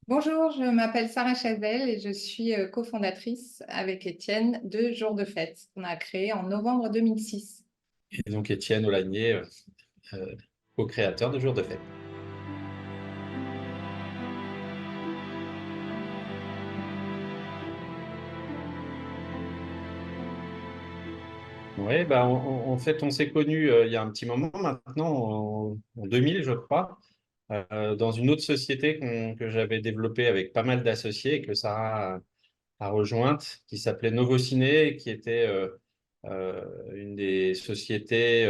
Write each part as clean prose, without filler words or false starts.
Bonjour, je m'appelle Sarah Chazelle et je suis cofondatrice avec Étienne de Jour de Fête, qu'on a créé en novembre 2006. Et donc Étienne Aulagnier, euh, co-créateur de Jour de Fête. Oui, bah, en fait, on s'est connus il y a un petit moment maintenant, en 2000, je crois, dans une autre société que j'avais développée avec pas mal d'associés et que Sarah a rejointe, qui s'appelait Novociné, et qui était une des sociétés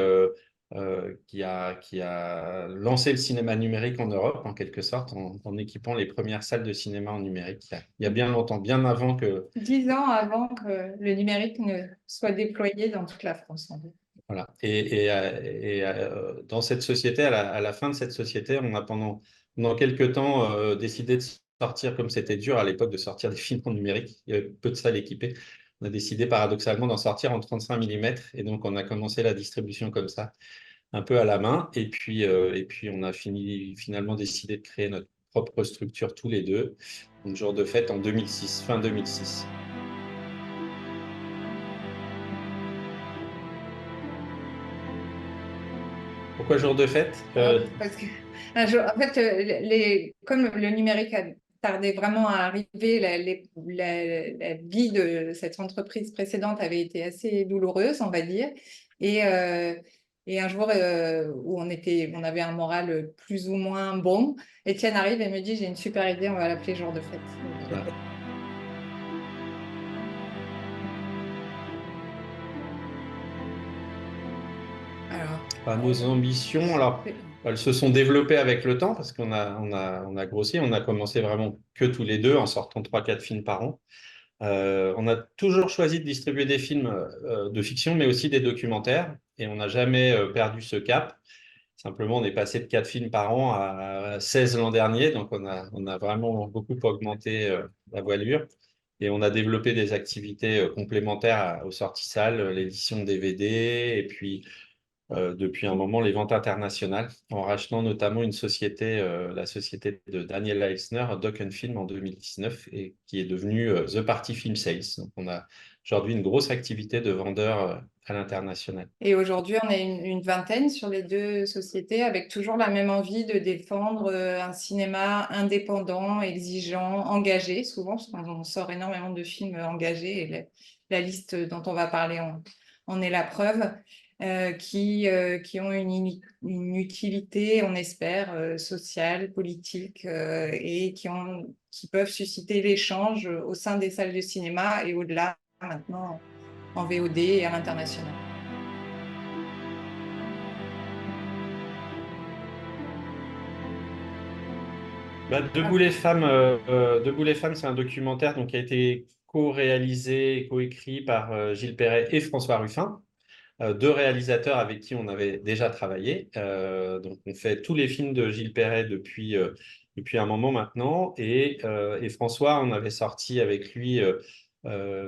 qui a lancé le cinéma numérique en Europe, en quelque sorte, en équipant les premières salles de cinéma en numérique, il y a bien longtemps, bien avant que... 10 ans avant que le numérique ne soit déployé dans toute la France, en fait. Voilà. Et dans cette société, à la fin de cette société, on a pendant quelques temps décidé de sortir, comme c'était dur à l'époque de sortir des films en numérique, il y avait peu de salles équipées. On a décidé paradoxalement d'en sortir en 35 mm, et donc on a commencé la distribution comme ça, un peu à la main, et puis on a finalement décidé de créer notre propre structure tous les deux, donc Jour de Fête en 2006, fin 2006. Pourquoi Jour de Fête? Parce que, un jour, en fait, comme le numérique a tardé vraiment à arriver, la vie de cette entreprise précédente avait été assez douloureuse, on va dire. Et, euh, et un jour où on avait un moral plus ou moins bon, Étienne arrive et me dit, j'ai une super idée, on va l'appeler Jour de Fête. Voilà. Alors, Nos ambitions, alors, elles se sont développées avec le temps parce qu'on a grossi. On a commencé vraiment que tous les deux en sortant 3-4 films par an. On a toujours choisi de distribuer des films de fiction, mais aussi des documentaires. Et on n'a jamais perdu ce cap. Simplement, on est passé de 4 films par an à 16 l'an dernier. Donc, on a vraiment beaucoup augmenté la voilure. Et on a développé des activités complémentaires aux sorties salles, l'édition DVD, et puis depuis un moment les ventes internationales, en rachetant notamment une société, la société de Daniel Eisner, Doc Film en 2019, et qui est devenue The Party Film Sales. Donc on a aujourd'hui une grosse activité de vendeurs à l'international. et aujourd'hui, on est une vingtaine sur les deux sociétés avec toujours la même envie de défendre un cinéma indépendant, exigeant, engagé, souvent, parce qu'on sort énormément de films engagés et la liste dont on va parler en est la preuve, qui ont une utilité, on espère, sociale, politique et qui peuvent susciter l'échange au sein des salles de cinéma et au-delà maintenant en VOD et à l'international. Debout les femmes, c'est un documentaire donc, qui a été co-réalisé et co-écrit par Gilles Perret et François Ruffin, deux réalisateurs avec qui on avait déjà travaillé. Donc, on fait tous les films de Gilles Perret depuis un moment maintenant. Et François, on avait sorti avec lui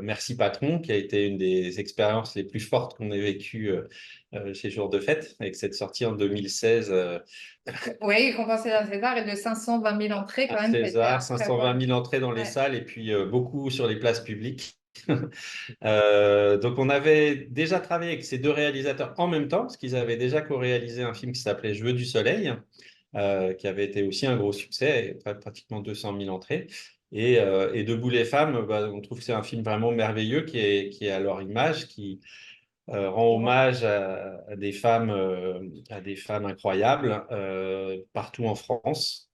Merci Patron, qui a été une des expériences les plus fortes qu'on ait vécues chez Jour de Fête, avec cette sortie en 2016. Oui, compensé d'un César et de 520 000 entrées Un quand même, c'était César, après avoir... 520 000 entrées dans les Ouais. salles et puis beaucoup sur les places publiques. Donc on avait déjà travaillé avec ces deux réalisateurs en même temps, parce qu'ils avaient déjà co-réalisé un film qui s'appelait Je veux du soleil, qui avait été aussi un gros succès, pratiquement 200 000 entrées. Et Debout les femmes, bah, on trouve que c'est un film vraiment merveilleux qui est à leur image, qui rend hommage à des femmes incroyables partout en France.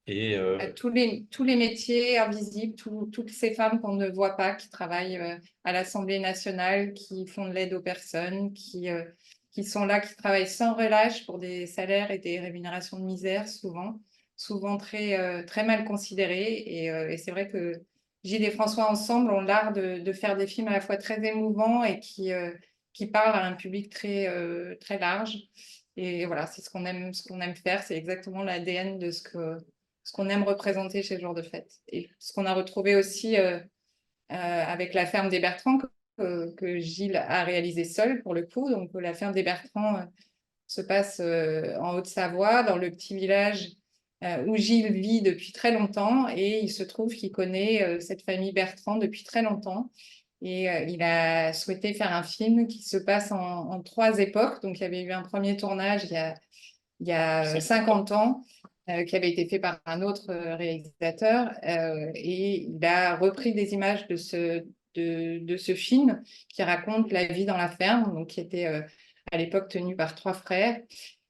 Tous les métiers invisibles, toutes ces femmes qu'on ne voit pas, qui travaillent à l'Assemblée nationale, qui font de l'aide aux personnes, qui sont là, qui travaillent sans relâche pour des salaires et des rémunérations de misère, souvent très mal considérées. Et c'est vrai que Gilles et François, ensemble, ont l'art de faire des films à la fois très émouvants et qui parlent à un public très large. Et voilà, c'est ce qu'on aime faire, c'est exactement l'ADN de ce qu'on aime représenter chez Jour de Fête. Et ce qu'on a retrouvé aussi avec La Ferme des Bertrands, que Gilles a réalisé seul pour le coup. Donc La Ferme des Bertrands se passe en Haute-Savoie, dans le petit village où Gilles vit depuis très longtemps et il se trouve qu'il connaît cette famille Bertrand depuis très longtemps. Et il a souhaité faire un film qui se passe en 3 époques. Donc, il y avait eu un premier tournage il y a 50 ans, qui avait été fait par un autre réalisateur. Et il a repris des images de ce film qui raconte la vie dans la ferme, donc qui était à l'époque tenue par 3 frères.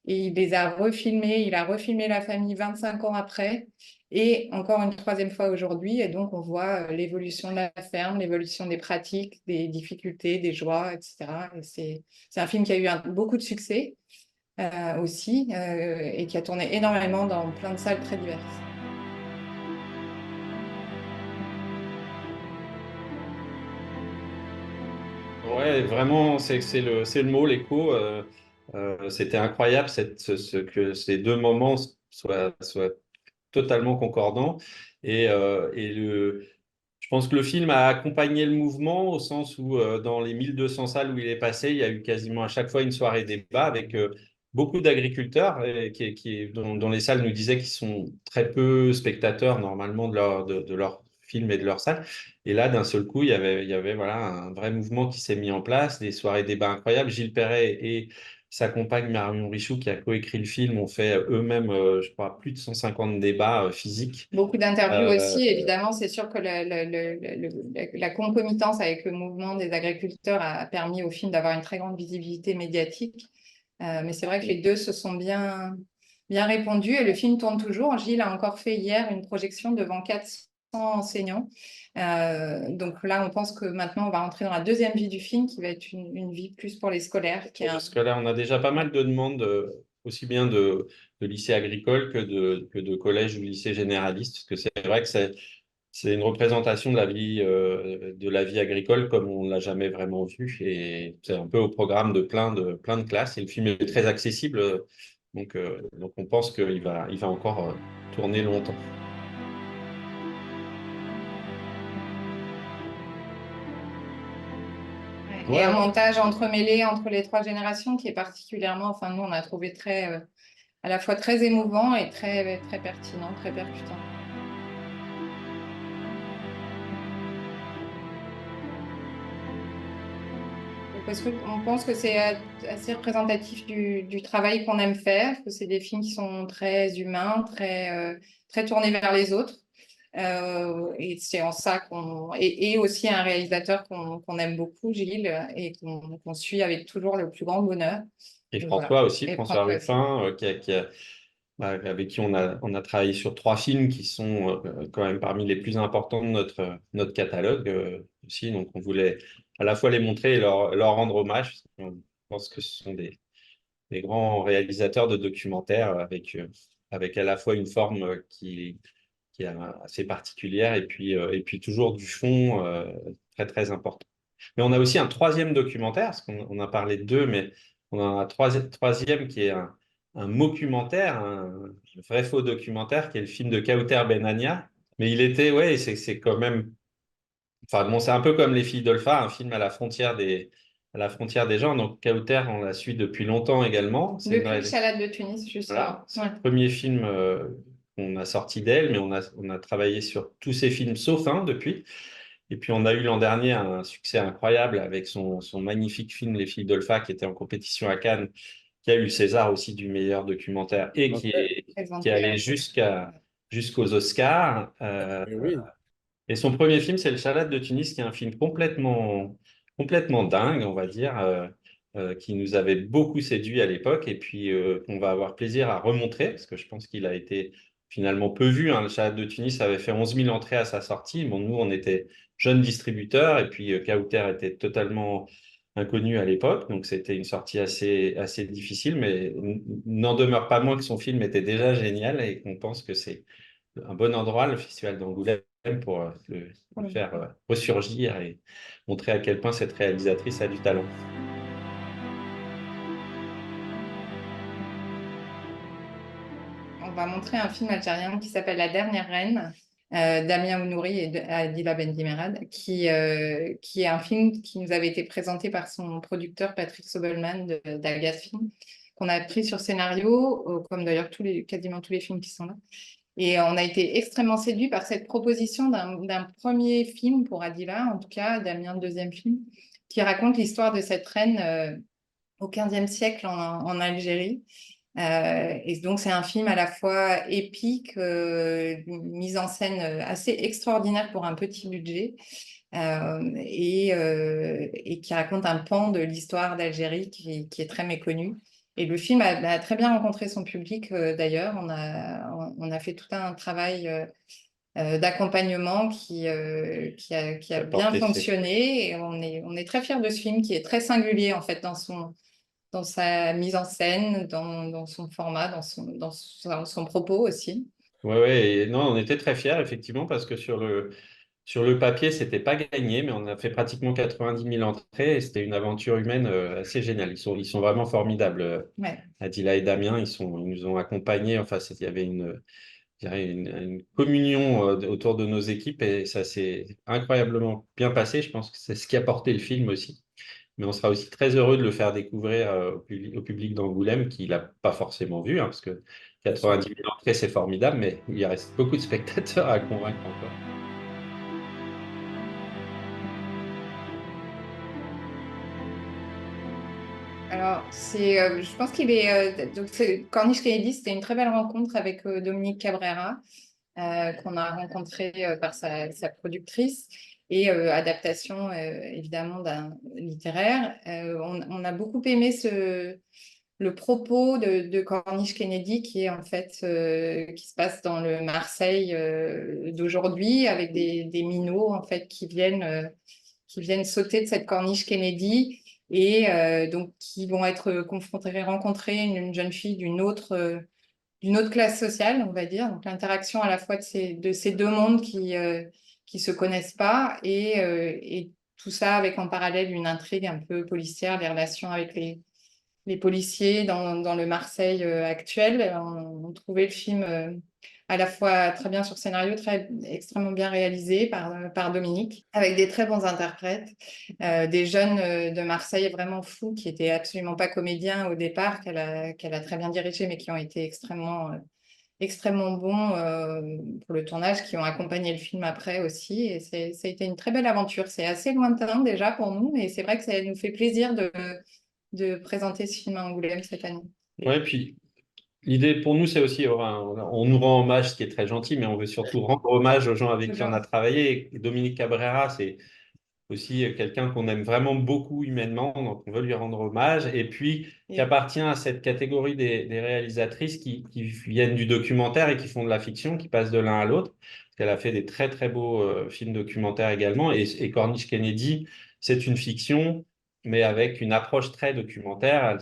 Et il les a refilmés. Il a refilmé la famille 25 ans après. Et encore une 3e fois aujourd'hui. Et donc, on voit l'évolution de la ferme, l'évolution des pratiques, des difficultés, des joies, etc. Et c'est un film qui a eu beaucoup de succès aussi et qui a tourné énormément dans plein de salles très diverses. Ouais, vraiment, c'est le mot, l'écho. C'était incroyable que ces deux moments soient totalement concordants. Je pense que le film a accompagné le mouvement au sens où, dans les 1200 salles où il est passé, il y a eu quasiment à chaque fois une soirée débat avec beaucoup d'agriculteurs dont les salles nous disaient qu'ils sont très peu spectateurs normalement de leur film et de leur salle. Et là, d'un seul coup, il y avait voilà, un vrai mouvement qui s'est mis en place, des soirées débats incroyables. Gilles Perret et sa compagne Marion Richoux, qui a coécrit le film, ont fait eux-mêmes, je crois, plus de 150 débats physiques. Beaucoup d'interviews Euh, aussi, évidemment, c'est sûr que la concomitance avec le mouvement des agriculteurs a permis au film d'avoir une très grande visibilité médiatique. Mais c'est vrai que les deux se sont bien répondus et le film tourne toujours. Gilles a encore fait hier une projection devant 400 enseignants. Donc là, on pense que maintenant, on va entrer dans la deuxième vie du film qui va être une vie plus pour les scolaires. Parce que là, on a déjà pas mal de demandes, aussi bien de lycées agricoles que de collèges ou lycées généralistes, parce que c'est vrai que c'est une représentation de la vie agricole comme on l'a jamais vraiment vu, et c'est un peu au programme de plein de classes. Et le film est très accessible, donc on pense qu'il va encore tourner longtemps. Et Ouais, un ouais. montage entremêlé entre les 3 générations qui est particulièrement, enfin nous on a trouvé à la fois très émouvant et très pertinent, très percutant. Parce qu'on pense que c'est assez représentatif du travail qu'on aime faire, que c'est des films qui sont très humains, très tournés vers les autres. Et c'est en ça et aussi un réalisateur qu'on aime beaucoup, Gilles, et qu'on suit avec toujours le plus grand bonheur. Et Et voilà. François aussi, Et François François aussi. Ruffin, avec qui on a travaillé sur 3 films qui sont quand même parmi les plus importants de notre catalogue aussi. Donc, on voulait à la fois les montrer et leur rendre hommage. On pense que ce sont des grands réalisateurs de documentaires avec à la fois une forme qui est assez particulière et puis toujours du fond très, très important. Mais on a aussi un troisième documentaire, parce qu'on a parlé de deux, mais on a un troisième qui est un mockumentaire, un vrai faux documentaire, qui est le film de Kauter Benania. Mais il était, ouais, c'est quand même, enfin bon, c'est un peu comme Les Filles d'Olpha, un film à la frontière des genres. Donc Kauter, on la suit depuis longtemps également. Depuis le Salade de Tunis, Voilà, justement. c'est Ouais. le premier film qu'on a sorti d'elle, mais on a travaillé sur tous ses films sauf un depuis. Et puis, on a eu l'an dernier un succès incroyable avec son magnifique film Les Filles d'Olpha, qui était en compétition à Cannes, qui a eu le César aussi du meilleur documentaire et qui est Présenté. allé jusqu'aux Oscars. Mais oui, Et son premier film, c'est Le Charade de Tunis, qui est un film complètement dingue, on va dire, qui nous avait beaucoup séduit à l'époque et puis qu'on va avoir plaisir à remontrer, parce que je pense qu'il a été finalement peu vu, hein. Le Charade de Tunis avait fait 11 000 entrées à sa sortie. Bon, nous, on était jeunes distributeurs et puis Kauter était totalement inconnu à l'époque, donc c'était une sortie assez difficile, mais n'en demeure pas moins que son film était déjà génial et qu'on pense que c'est un bon endroit, le Festival d'Angoulême, pour le faire ressurgir et montrer à quel point cette réalisatrice a du talent. On va montrer un film algérien qui s'appelle La Dernière Reine, d'Amia Ounouri et d'Adila Bendimerad, qui est un film qui nous avait été présenté par son producteur Patrick Sobelman d'Agathe Film. qu'on a pris sur scénario, comme d'ailleurs quasiment tous les films qui sont là. Et on a été extrêmement séduits par cette proposition d'un premier film pour Adila, en tout cas, Damien, le deuxième film, qui raconte l'histoire de cette reine au XVe siècle en Algérie. Et donc, c'est un film à la fois épique, une mise en scène assez extraordinaire pour un petit budget, et qui raconte un pan de l'histoire d'Algérie qui est très méconnu. Et le film a très bien rencontré son public, d'ailleurs. On a fait tout un travail d'accompagnement qui a bien fonctionné. Et on est très fiers de ce film qui est très singulier, en fait, dans sa mise en scène, dans son format, dans son propos aussi. Ouais, ouais, et non, on était très fiers, effectivement, parce que sur le papier, c'était pas gagné, mais on a fait pratiquement 90 000 entrées et c'était une aventure humaine assez géniale. Ils sont vraiment formidables. Ouais. Adila et Damien, ils nous ont accompagnés. Enfin, il y avait je dirais une communion autour de nos équipes et ça s'est incroyablement bien passé. Je pense que c'est ce qui a porté le film aussi. Mais on sera aussi très heureux de le faire découvrir au public d'Angoulême qui ne l'a pas forcément vu, hein, parce que 90 000 entrées, c'est formidable, mais il reste beaucoup de spectateurs à convaincre encore. Alors, je pense qu'il est. Donc, Corniche Kennedy, c'était une très belle rencontre avec Dominique Cabrera, qu'on a rencontré par sa productrice, et adaptation évidemment d'un littéraire. On a beaucoup aimé le propos de Corniche Kennedy, qui est en fait qui se passe dans le Marseille d'aujourd'hui, avec des minots en fait qui viennent sauter de cette corniche Kennedy et donc qui vont être rencontrer une jeune fille d'une autre classe sociale, on va dire. Donc l'interaction à la fois de ces deux mondes qui se connaissent pas et tout ça avec en parallèle une intrigue un peu policière, les relations avec les policiers dans le Marseille actuel. On trouvait le film à la fois très bien sur scénario, extrêmement bien réalisé par Dominique, avec des très bons interprètes, des jeunes de Marseille vraiment fous qui étaient absolument pas comédiens au départ, qu'elle a très bien dirigé, mais qui ont été extrêmement bons pour le tournage, qui ont accompagné le film après aussi. Et ça a été une très belle aventure. C'est assez lointain déjà pour nous, mais c'est vrai que ça nous fait plaisir de présenter ce film à Angoulême cette année. Ouais, puis l'idée pour nous, c'est aussi, on nous rend hommage, ce qui est très gentil, mais on veut surtout rendre hommage aux gens avec qui on a travaillé. Et Dominique Cabrera, c'est aussi quelqu'un qu'on aime vraiment beaucoup humainement, donc on veut lui rendre hommage. Et puis, qui appartient à cette catégorie des réalisatrices qui viennent du documentaire et qui font de la fiction, qui passent de l'un à l'autre. Parce qu'elle a fait des très, très beaux films documentaires également. Et Corniche Kennedy, c'est une fiction, mais avec une approche très documentaire.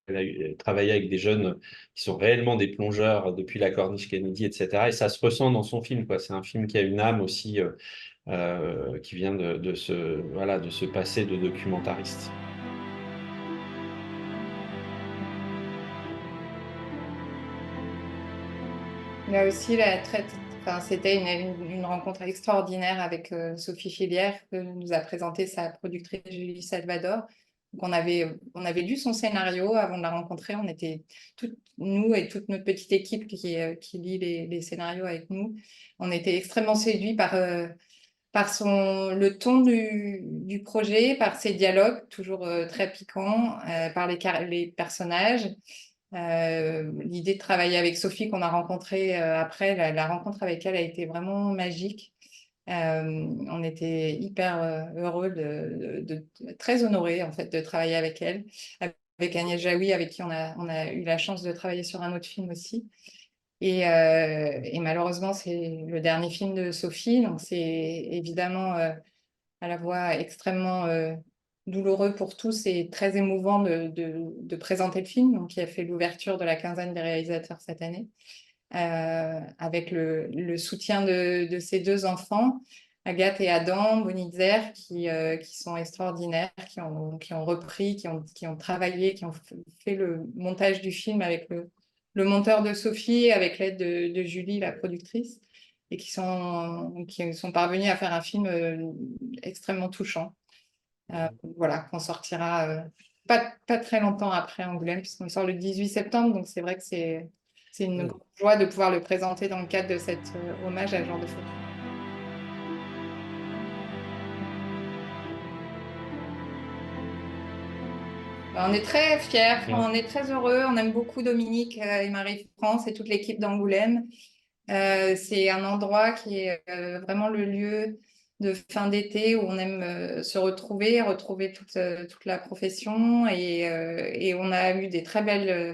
Elle a travaillé avec des jeunes qui sont réellement des plongeurs depuis la Corniche Kennedy, etc. Et ça se ressent dans son film, quoi. C'est un film qui a une âme aussi qui vient voilà, de ce passé de documentariste. Là aussi, c'était une rencontre extraordinaire avec Sophie Filière, que nous a présenté sa productrice Julie Salvador. Donc on avait lu son scénario avant de la rencontrer. On était nous et toute notre petite équipe qui lit les scénarios avec nous. On était extrêmement séduits par le ton du projet, par ses dialogues, toujours très piquants, par les personnages. L'idée de travailler avec Sophie qu'on a rencontrée après, la rencontre avec elle a été vraiment magique. On était hyper heureux, très honorés en fait de travailler avec elle, avec Agnès Jaoui, avec qui on a eu la chance de travailler sur un autre film aussi. Et malheureusement, c'est le dernier film de Sophie, donc c'est évidemment à la fois extrêmement douloureux pour tous et très émouvant de présenter le film, donc qui a fait l'ouverture de la quinzaine des réalisateurs cette année, avec le soutien de ses deux enfants, Agathe et Adam Bonitzer, qui sont extraordinaires, qui ont repris, qui ont travaillé, qui ont fait le montage du film avec le monteur de Sophie, avec l'aide de Julie, la productrice, et qui sont parvenus à faire un film extrêmement touchant. Voilà, qu'on sortira pas très longtemps après Angoulême, puisqu'on sort le 18 septembre, donc c'est vrai que c'est une Ouais. grande joie de pouvoir le présenter dans le cadre de cet hommage à Jean de Foucault. On est très fiers, on est très heureux, on aime beaucoup Dominique et Marie-France et toute l'équipe d'Angoulême. C'est un endroit qui est vraiment le lieu de fin d'été où on aime se retrouver toute la profession et on a eu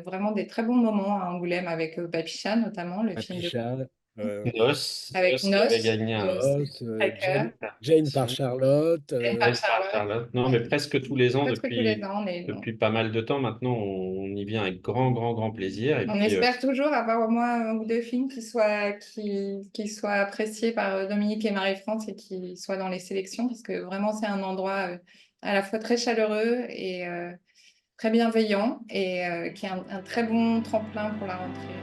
vraiment des très bons moments à Angoulême avec Papicha notamment, le film de Papicha, avec Nos qui avait Nos, gagné un Ross, Cracker, Jane par Charlotte. par par Charlotte. Charlotte. Non, mais presque tous les ans Presque tous les ans, mais bon. depuis pas mal de temps maintenant, on y vient avec grand plaisir. Et On puis, espère toujours avoir au moins un ou deux films qui soient appréciés par Dominique et Marie-France et qui soient dans les sélections, parce que vraiment, c'est un endroit à la fois très chaleureux et très bienveillant et qui est un très bon tremplin pour la rentrée.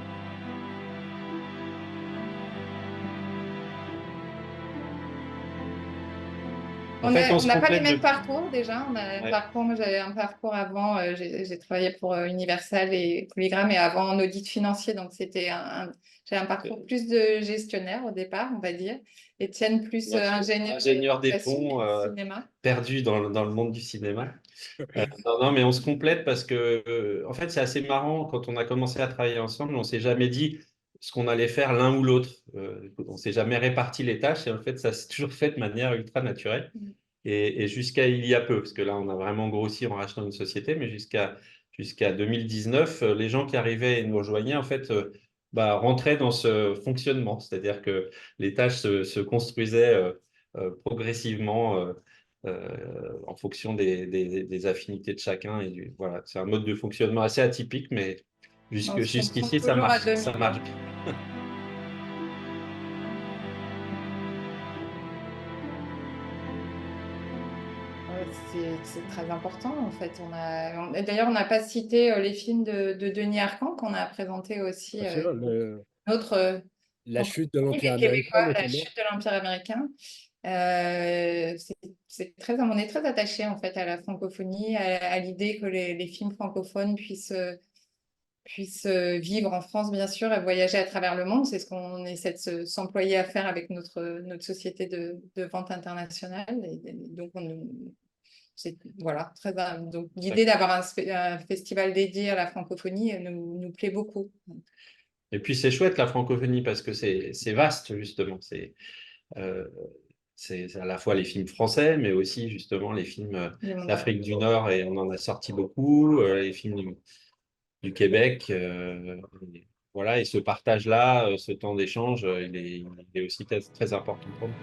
en fait, on se n'a pas les complète mêmes parcours déjà. On a un Ouais. parcours, moi j'avais un parcours avant, j'ai travaillé pour Universal et Polygram et avant en audit financier, donc j'ai un parcours plus de gestionnaire au départ, on va dire. Étienne plus Ingénieur des ponts, cinéma. perdu dans le monde du cinéma. Non, mais on se complète parce que, en fait, c'est assez marrant. Quand on a commencé à travailler ensemble, on s'est jamais dit ce qu'on allait faire l'un ou l'autre. On s'est jamais réparti les tâches et en fait, ça s'est toujours fait de manière ultra naturelle. Et jusqu'à il y a peu, parce que là, on a vraiment grossi en rachetant une société, mais jusqu'à 2019, les gens qui arrivaient et nous rejoignaient, en fait, rentraient dans ce fonctionnement. C'est-à-dire que les tâches se construisaient progressivement en fonction des affinités de chacun. Et voilà, c'est un mode de fonctionnement assez atypique, mais On se comprend jusqu'ici, ça toujours à marche, 2000. ça marche. C'est très important en fait. D'ailleurs, on n'a pas cité les films de Denis Arcand qu'on a présenté aussi. Bien sûr, Notre la donc, chute de l'Empire les américain, Québécois, la notamment. chute de l'Empire américain. On est très attaché en fait à la francophonie, à l'idée que les films francophones puissent vivre en France, bien sûr, et voyager à travers le monde. C'est ce qu'on essaie de s'employer à faire avec notre société de vente internationale. Et donc, voilà, donc l'idée d'avoir un festival dédié à la francophonie nous plaît beaucoup. Et puis, c'est chouette, la francophonie, parce que c'est vaste, justement. Euh, c'est à la fois les films français, mais aussi justement les films d'Afrique du Nord, et on en a sorti beaucoup, les films du Québec. Voilà, et ce partage-là, ce temps d'échange, il est aussi très important pour nous.